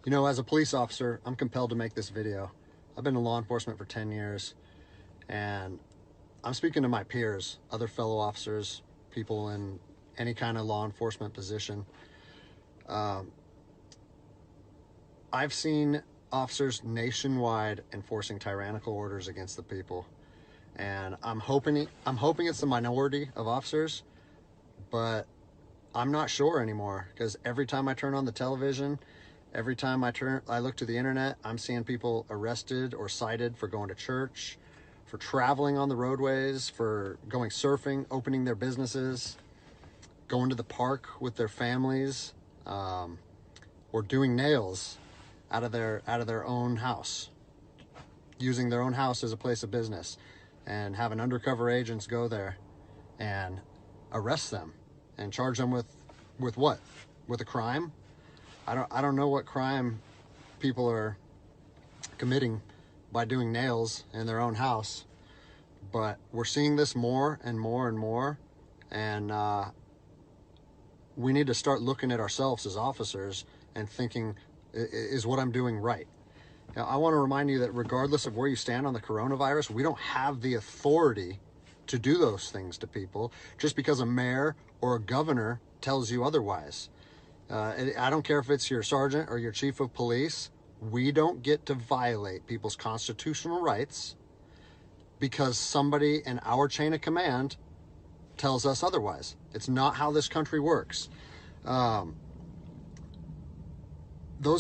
You know, as a police officer, I'm compelled to make this video. I've been in law enforcement for 10 years, and I'm speaking to my peers, other fellow officers, people in any kind of law enforcement position. I've seen officers nationwide enforcing tyrannical orders against the people, and I'm hoping it's the minority of officers, but I'm not sure anymore, because every time I turn on the television, every time I look to the internet, I'm seeing people arrested or cited for going to church, for traveling on the roadways, for going surfing, opening their businesses, going to the park with their families, or doing nails out of their own house, using their own house as a place of business, and having undercover agents go there and arrest them and charge them with what? With a crime? I don't know what crime people are committing by doing nails in their own house, but we're seeing this more and more and more, and we need to start looking at ourselves as officers and thinking, is what I'm doing right? Now, I want to remind you that regardless of where you stand on the coronavirus, we don't have the authority to do those things to people just because a mayor or a governor tells you otherwise. I don't care if it's your sergeant or your chief of police. We don't get to violate people's constitutional rights because somebody in our chain of command tells us otherwise. It's not how this country works. Those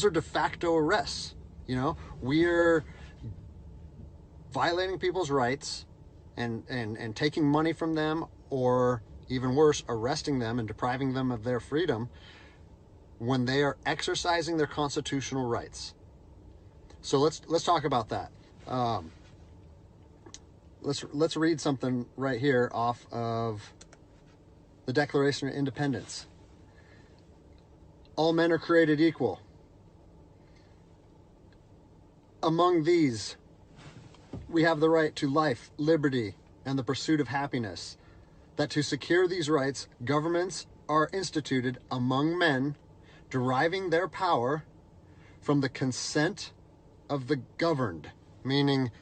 are de facto arrests. You know, we're violating people's rights and taking money from them, or even worse, arresting them and depriving them of their freedom when they are exercising their constitutional rights. So let's talk about that. Let's read something right here off of the Declaration of Independence. All men are created equal. Among these, we have the right to life, liberty, and the pursuit of happiness. That to secure these rights, governments are instituted among men, deriving their power from the consent of the governed, meaning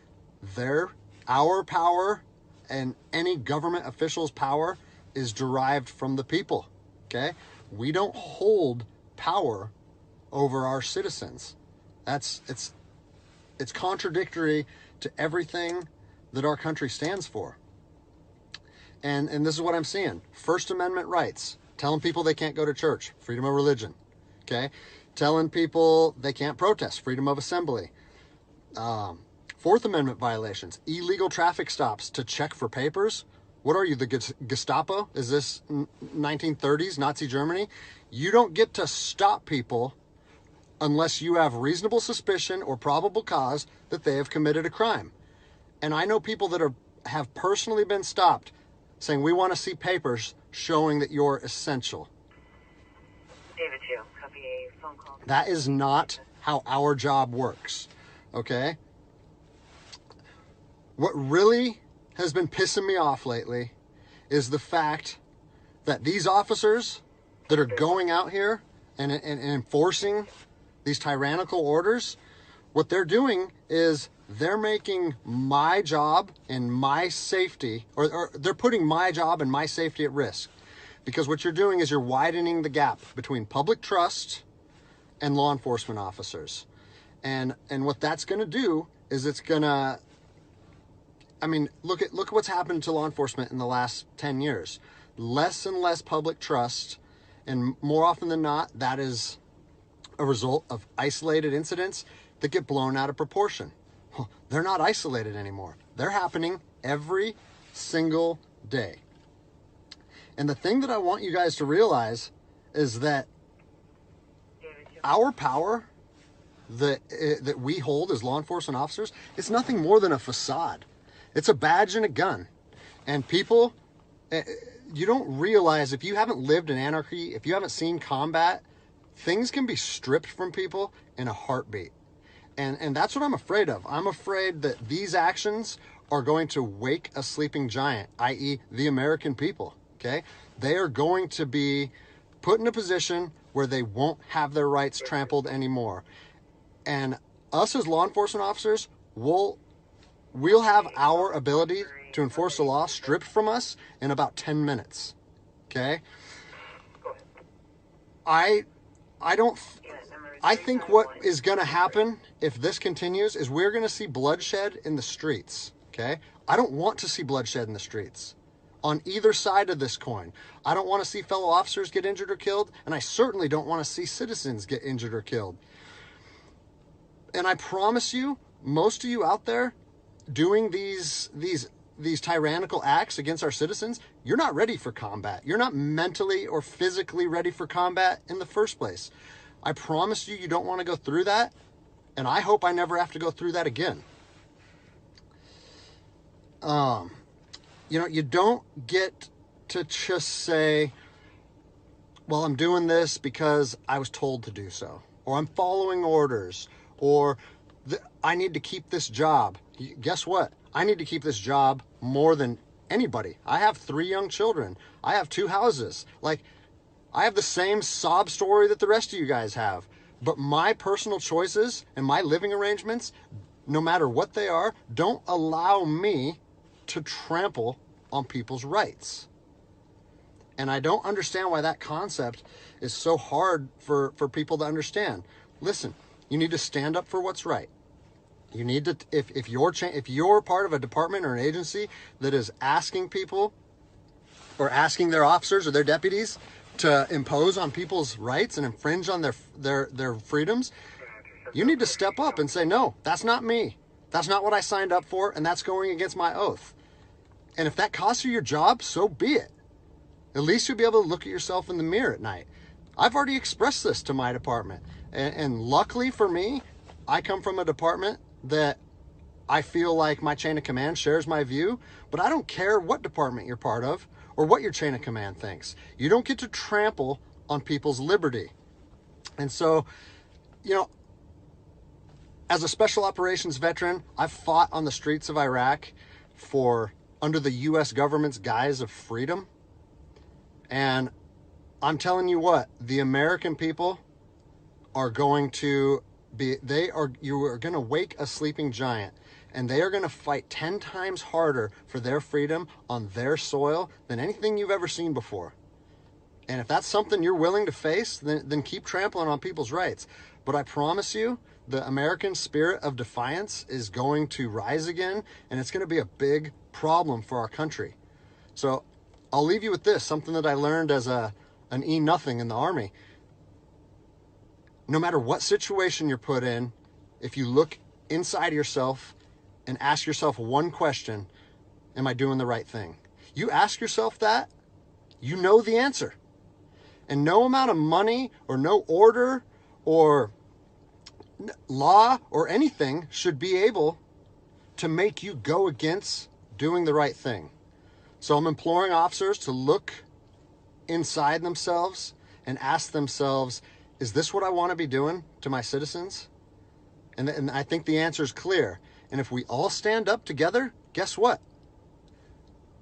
our power and any government official's power is derived from the people. Okay? We don't hold power over our citizens. It's contradictory to everything that our country stands for. And this is what I'm seeing. First Amendment rights, telling people they can't go to church, freedom of religion. Okay? Telling people they can't protest, freedom of assembly. Fourth Amendment violations, illegal traffic stops to check for papers. What are you, the Gestapo? Is this 1930s Nazi Germany? You don't get to stop people unless you have reasonable suspicion or probable cause that they have committed a crime. And I know people that have personally been stopped saying, we want to see papers showing that you're essential. David 2, copy a phone call. That is not how our job works, okay? What really has been pissing me off lately is the fact that these officers that are going out here and enforcing these tyrannical orders, what they're doing is they're making my job and my safety, or they're putting my job and my safety at risk. Because what you're doing is you're widening the gap between public trust and law enforcement officers. And what that's going to do is it's going to, I mean, look at what's happened to law enforcement in the last 10 years. Less and less public trust, and more often than not, that is a result of isolated incidents that get blown out of proportion. Well, they're not isolated anymore. They're happening every single day. And the thing that I want you guys to realize is that our power that we hold as law enforcement officers is nothing more than a facade. It's a badge and a gun. And people, you don't realize, if you haven't lived in anarchy, if you haven't seen combat, things can be stripped from people in a heartbeat. And that's what I'm afraid of. I'm afraid that these actions are going to wake a sleeping giant, i.e. the American people, okay? They are going to be put in a position where they won't have their rights trampled anymore. And us as law enforcement officers, we'll have our ability to enforce the law stripped from us in about 10 minutes. Okay? I think what is going to happen if this continues is we're going to see bloodshed in the streets. Okay? I don't want to see bloodshed in the streets on either side of this coin. I don't want to see fellow officers get injured or killed, and I certainly don't want to see citizens get injured or killed. And I promise you, most of you out there doing these tyrannical acts against our citizens, you're not ready for combat. You're not mentally or physically ready for combat in the first place. I promise you, you don't want to go through that, and I hope I never have to go through that again. You don't get to just say, well, I'm doing this because I was told to do so, or I'm following orders, or I need to keep this job. Guess what? I need to keep this job more than anybody. I have 3 young children. I have 2 houses. Like, I have the same sob story that the rest of you guys have. But my personal choices and my living arrangements, no matter what they are, don't allow me to trample on people's rights. And I don't understand why that concept is so hard for people to understand. Listen, you need to stand up for what's right. You need to, if you're part of a department or an agency that is asking people or asking their officers or their deputies to impose on people's rights and infringe on their freedoms, you need to step up and say, no, that's not me. That's not what I signed up for, and that's going against my oath. And if that costs you your job, so be it. At least you'll be able to look at yourself in the mirror at night. I've already expressed this to my department. And luckily for me, I come from a department that I feel like my chain of command shares my view, but I don't care what department you're part of or what your chain of command thinks. You don't get to trample on people's liberty. And so, as a special operations veteran, I've fought on the streets of Iraq under the U.S. government's guise of freedom. And I'm telling you what, the American people are going to you are going to wake a sleeping giant, and they are going to fight 10 times harder for their freedom on their soil than anything you've ever seen before. And if that's something you're willing to face, then keep trampling on people's rights. But I promise you, the American spirit of defiance is going to rise again, and it's going to be a big problem for our country. So I'll leave you with this, something that I learned as an E-nothing in the Army. No matter what situation you're put in, if you look inside yourself and ask yourself one question, am I doing the right thing? You ask yourself that, you know the answer. And no amount of money or no order or law or anything should be able to make you go against doing the right thing. So I'm imploring officers to look inside themselves and ask themselves, is this what I want to be doing to my citizens? And I think the answer is clear. And if we all stand up together, guess what?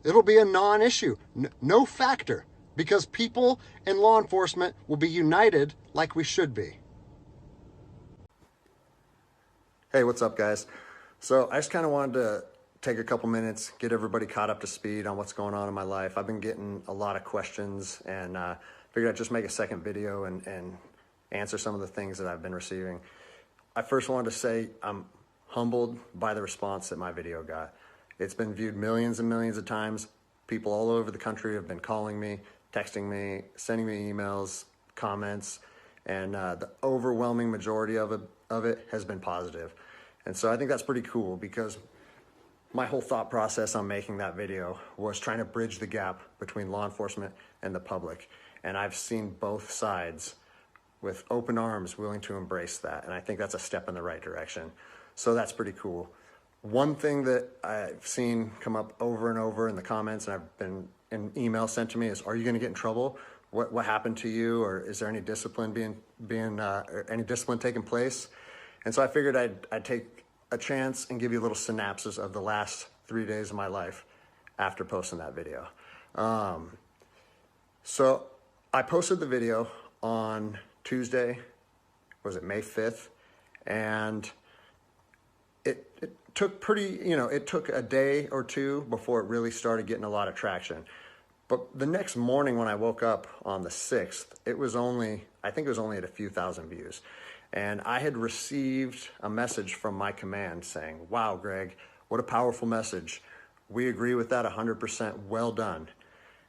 It'll be a non-issue, no factor, because people and law enforcement will be united like we should be. Hey, what's up, guys? So I just kind of wanted to take a couple minutes, get everybody caught up to speed on what's going on in my life. I've been getting a lot of questions, and figured I'd just make a second video and answer some of the things that I've been receiving. I first wanted to say I'm humbled by the response that my video got. It's been viewed millions and millions of times. People all over the country have been calling me, texting me, sending me emails, comments, and the overwhelming majority of it has been positive. And so I think that's pretty cool, because my whole thought process on making that video was trying to bridge the gap between law enforcement and the public. And I've seen both sides with open arms willing to embrace that. And I think that's a step in the right direction. So that's pretty cool. One thing that I've seen come up over and over in the comments, and I've been in emails sent to me, is, are you going to get in trouble? What happened to you? Or is there any discipline any discipline taking place? And so I figured I'd take a chance and give you a little synopsis of the last 3 days of my life after posting that video. So I posted the video on Tuesday, was it May 5th? And it took it took a day or two before it really started getting a lot of traction. But the next morning when I woke up on the 6th, I think it was only at a few thousand views. And I had received a message from my command saying, wow, Greg, what a powerful message. We agree with that 100%, well done.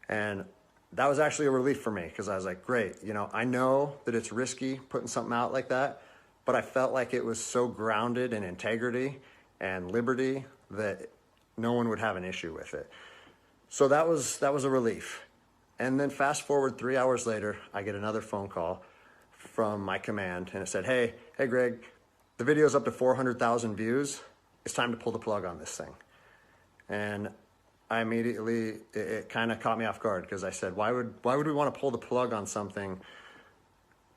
And that was actually a relief for me because I was like, great, I know that it's risky putting something out like that, but I felt like it was so grounded in integrity and liberty that no one would have an issue with it. So that was a relief. And then fast forward 3 hours later, I get another phone call from my command and it said, hey Greg, the video's up to 400,000 views. It's time to pull the plug on this thing. And I immediately, it kind of caught me off guard because I said, why would we want to pull the plug on something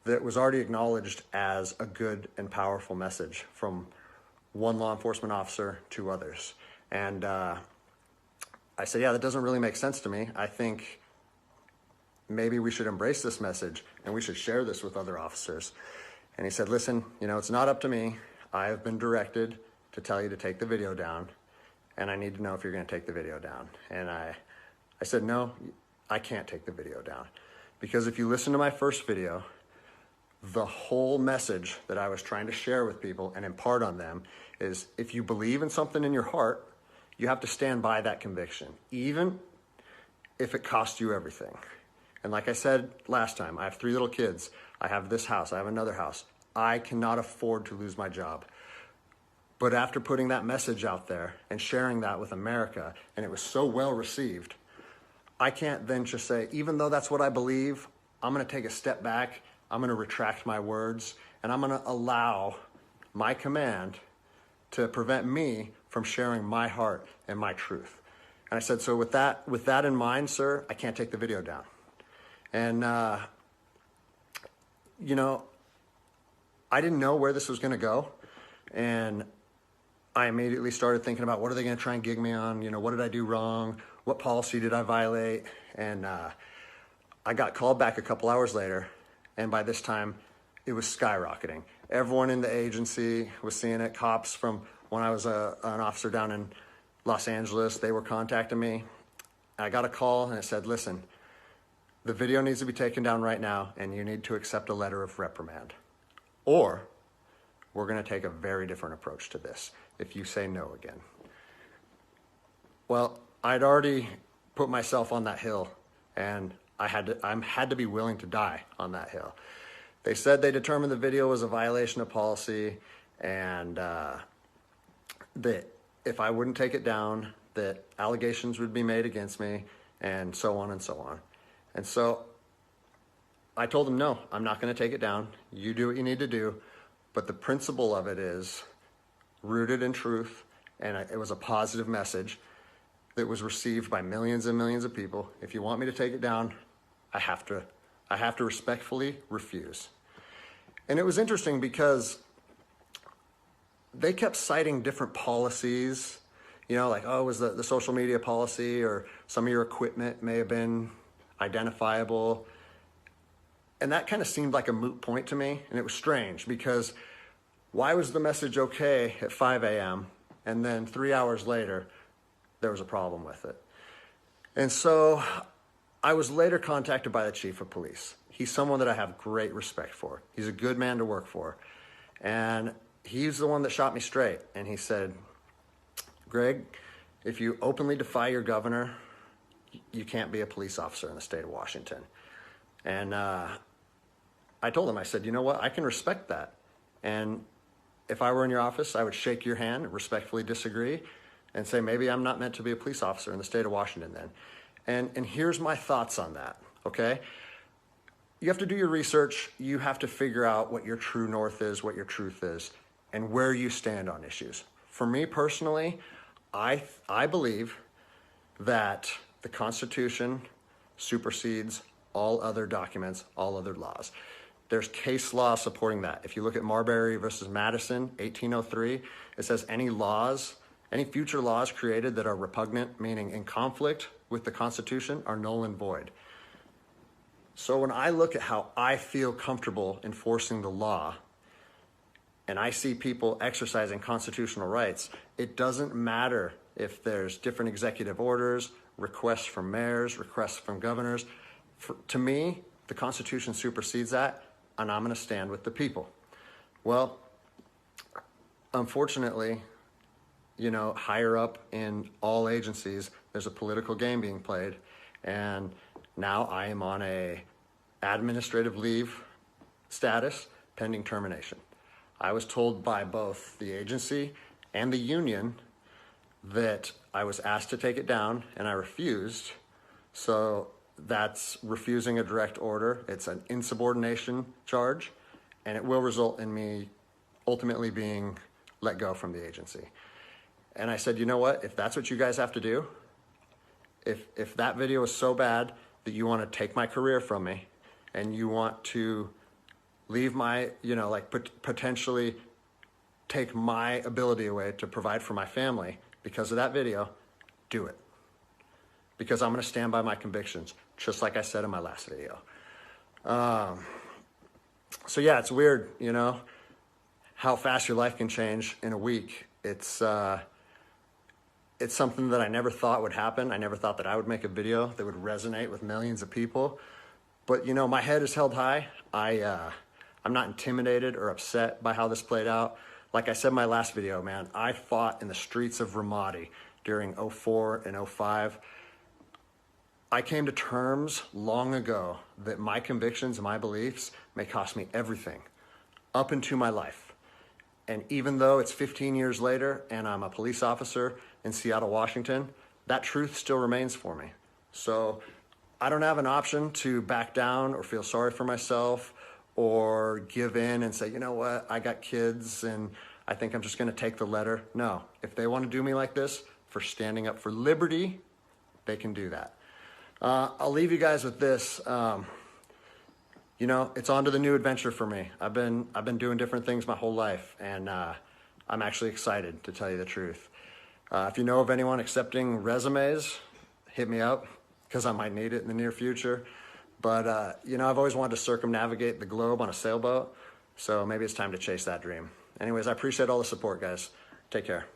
that was already acknowledged as a good and powerful message from one law enforcement officer to others? And I said, yeah, that doesn't really make sense to me. I think maybe we should embrace this message and we should share this with other officers. And he said, listen, it's not up to me. I have been directed to tell you to take the video down, and I need to know if you're going to take the video down. And I said, no, I can't take the video down. Because if you listen to my first video, the whole message that I was trying to share with people and impart on them is if you believe in something in your heart, you have to stand by that conviction, even if it costs you everything. And like I said last time, I have 3 little kids. I have this house. I have another house. I cannot afford to lose my job. But after putting that message out there and sharing that with America, and it was so well received, I can't then just say, even though that's what I believe, I'm going to take a step back, I'm going to retract my words, and I'm going to allow my command to prevent me from sharing my heart and my truth. And I said, so with that in mind, sir, I can't take the video down. And, I didn't know where this was going to go. And I immediately started thinking about what are they going to try and gig me on? What did I do wrong? What policy did I violate? And I got called back a couple hours later. And by this time, it was skyrocketing. Everyone in the agency was seeing it. Cops from when I was an officer down in Los Angeles, they were contacting me. I got a call and it said, listen, the video needs to be taken down right now and you need to accept a letter of reprimand. Or we're going to take a very different approach to this if you say no again. Well, I'd already put myself on that hill and I had to be willing to die on that hill. They said they determined the video was a violation of policy and that if I wouldn't take it down, that allegations would be made against me and so on and so on. And so I told them, no, I'm not going to take it down. You do what you need to do. But the principle of it is rooted in truth, and it was a positive message that was received by millions and millions of people. If you want me to take it down, I have to respectfully refuse. And it was interesting because they kept citing different policies, like, oh, it was the social media policy, or some of your equipment may have been identifiable. And that kind of seemed like a moot point to me. And it was strange because why was the message okay at 5 a.m. and then 3 hours later, there was a problem with it? And so I was later contacted by the chief of police. He's someone that I have great respect for. He's a good man to work for. And he's the one that shot me straight. And he said, Greg, if you openly defy your governor, you can't be a police officer in the state of Washington. And I told him, I said, you know what? I can respect that. And if I were in your office, I would shake your hand, respectfully disagree, and say, maybe I'm not meant to be a police officer in the state of Washington then. And here's my thoughts on that, okay? You have to do your research. You have to figure out what your true north is, what your truth is, and where you stand on issues. For me personally, I believe that the Constitution supersedes all other documents, all other laws. There's case law supporting that. If you look at Marbury versus Madison, 1803, it says any future laws created that are repugnant, meaning in conflict with the Constitution, are null and void. So when I look at how I feel comfortable enforcing the law, and I see people exercising constitutional rights, it doesn't matter if there's different executive orders, requests from mayors, requests from governors. To me, the Constitution supersedes that, and I'm going to stand with the people. Well, unfortunately, you know, higher up in all agencies, there's a political game being played, and now I am on a administrative leave status pending termination. I was told by both the agency and the union that I was asked to take it down, and I refused. So that's refusing a direct order. It's an insubordination charge, and it will result in me ultimately being let go from the agency. And I said, you know what? If that's what you guys have to do, if that video is so bad that you want to take my career from me and you want to leave my, you know, like potentially take my ability away to provide for my family because of that video, do it. Because I'm going to stand by my convictions, just like I said in my last video. So yeah, it's weird, you know, how fast your life can change in a week. It's something that I never thought would happen. I never thought that I would make a video that would resonate with millions of people. But, you know, my head is held high. I'm not intimidated or upset by how this played out. Like I said in my last video, man, I fought in the streets of Ramadi during 04 and 05. I came to terms long ago that my convictions and my beliefs may cost me everything up into my life. And even though it's 15 years later and I'm a police officer in Seattle, Washington, that truth still remains for me. So I don't have an option to back down or feel sorry for myself or give in and say, you know what, I got kids and I think I'm just going to take the letter. No, if they want to do me like this for standing up for liberty, they can do that. I'll leave you guys with this. You know, it's on to the new adventure for me. I've been doing different things my whole life, and I'm actually excited, to tell you the truth. If you know of anyone accepting resumes, hit me up, because I might need it in the near future. But, you know, I've always wanted to circumnavigate the globe on a sailboat, so maybe it's time to chase that dream. Anyways, I appreciate all the support, guys. Take care.